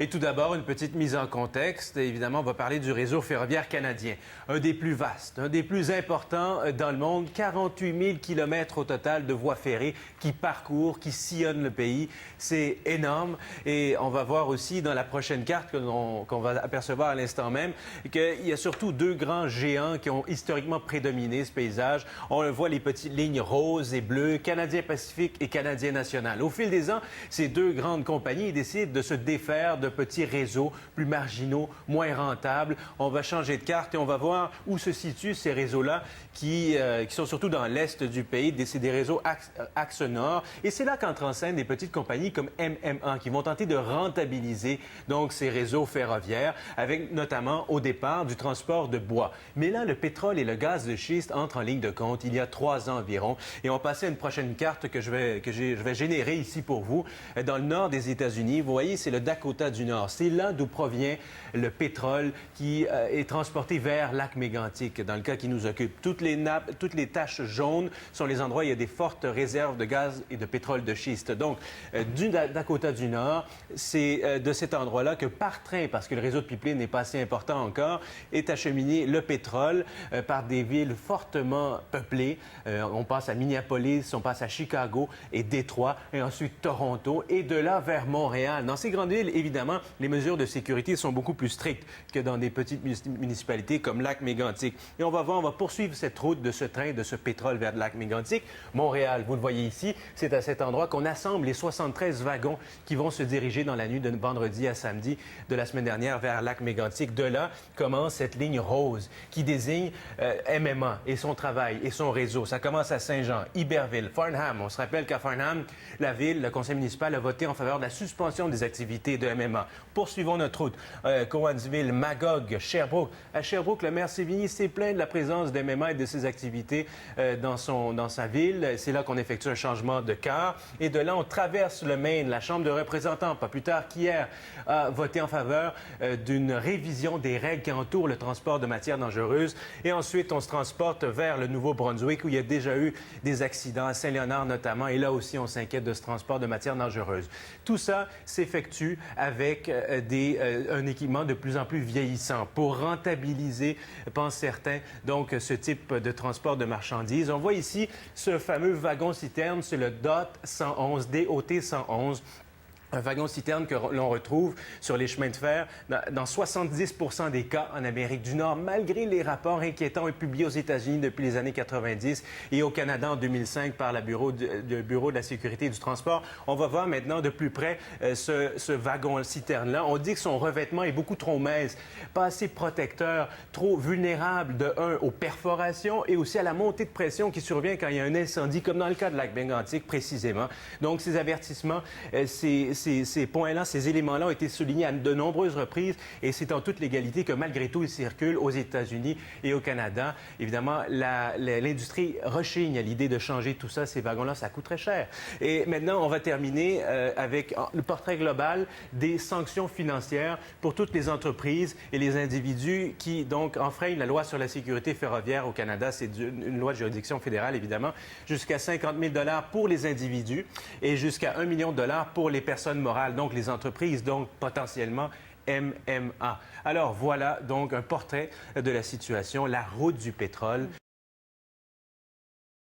Et tout d'abord, une petite mise en contexte. Évidemment, on va parler du réseau ferroviaire canadien, un des plus vastes, un des plus importants dans le monde. 48 000 kilomètres au total de voies ferrées qui parcourent, qui sillonnent le pays. C'est énorme. Et on va voir aussi dans la prochaine carte qu'on va apercevoir à l'instant même qu'il y a surtout deux grands géants qui ont historiquement prédominé ce paysage. On le voit, les petites lignes roses et bleues, Canadien Pacifique et Canadien National. Au fil des ans, ces deux grandes compagnies décident de se défaire de petits réseaux plus marginaux, moins rentables. On va changer de carte et on va voir où se situent ces réseaux-là qui sont surtout dans l'est du pays. C'est des réseaux axe nord. Et c'est là qu'entrent en scène des petites compagnies comme MMA qui vont tenter de rentabiliser donc ces réseaux ferroviaires avec notamment au départ du transport de bois. Mais là, le pétrole et le gaz de schiste entrent en ligne de compte il y a 3 ans environ. Et on va passer à une prochaine carte que je vais générer ici pour vous. Dans le nord des États-Unis, vous voyez, c'est le Dakota du Nord. C'est là d'où provient le pétrole qui est transporté vers lac mégantic, dans le cas qui nous occupe. Toutes les nappes, toutes les taches jaunes sont les endroits où il y a des fortes réserves de gaz et de pétrole de schiste. Donc, du Dakota du Nord, c'est de cet endroit-là que par train, parce que le réseau de pipeline n'est pas assez important encore, est acheminé le pétrole par des villes fortement peuplées. On passe à Minneapolis, on passe à Chicago et Détroit, et ensuite Toronto, et de là vers Montréal. Dans ces grandes villes, évidemment, les mesures de sécurité sont beaucoup plus strictes que dans des petites municipalités comme Lac-Mégantic. Et on va voir, on va poursuivre cette route de ce train, de ce pétrole vers Lac-Mégantic. Montréal, vous le voyez ici, c'est à cet endroit qu'on assemble les 73 wagons qui vont se diriger dans la nuit de vendredi à samedi de la semaine dernière vers Lac-Mégantic. De là commence cette ligne rose qui désigne MMA et son travail et son réseau. Ça commence à Saint-Jean, Iberville, Farnham. On se rappelle qu'à Farnham, la ville, le conseil municipal a voté en faveur de la suspension des activités de MMA. Poursuivons notre route. Cowansville, Magog, Sherbrooke. À Sherbrooke, le maire Sévigny s'est plaint de la présence de MMA et de ses activités dans sa ville. C'est là qu'on effectue un changement de quart. Et de là, on traverse le Maine. La Chambre de représentants, pas plus tard qu'hier, a voté en faveur d'une révision des règles qui entourent le transport de matières dangereuses. Et ensuite, on se transporte vers le Nouveau-Brunswick où il y a déjà eu des accidents, à Saint-Léonard notamment. Et là aussi, on s'inquiète de ce transport de matières dangereuses. Tout ça s'effectue avec un équipement de plus en plus vieillissant pour rentabiliser, pensent certains, donc ce type de transport de marchandises. On voit ici ce fameux wagon-citerne, c'est le DOT 111, DOT 111. Un wagon-citerne que l'on retrouve sur les chemins de fer dans 70 des cas en Amérique du Nord, malgré les rapports inquiétants publiés aux États-Unis depuis les années 90 et au Canada en 2005 par le Bureau de la sécurité du transport. On va voir maintenant de plus près ce wagon-citerne-là. On dit que son revêtement est beaucoup trop mince, pas assez protecteur, trop vulnérable aux perforations et aussi à la montée de pression qui survient quand il y a un incendie, comme dans le cas de Lac-Mégantic précisément. Donc, ces avertissements, ces points-là, ces éléments-là ont été soulignés à de nombreuses reprises et c'est en toute légalité que malgré tout, ils circulent aux États-Unis et au Canada. Évidemment, l'industrie rechigne à l'idée de changer tout ça. Ces wagons-là, ça coûte très cher. Et maintenant, on va terminer avec le portrait global des sanctions financières pour toutes les entreprises et les individus qui, donc, enfreignent la loi sur la sécurité ferroviaire au Canada. C'est une loi de juridiction fédérale, évidemment. Jusqu'à 50 000 $ pour les individus et jusqu'à 1 million de dollars pour les personnes morales, donc les entreprises, donc potentiellement MMA. Alors voilà donc un portrait de la situation, la route du pétrole.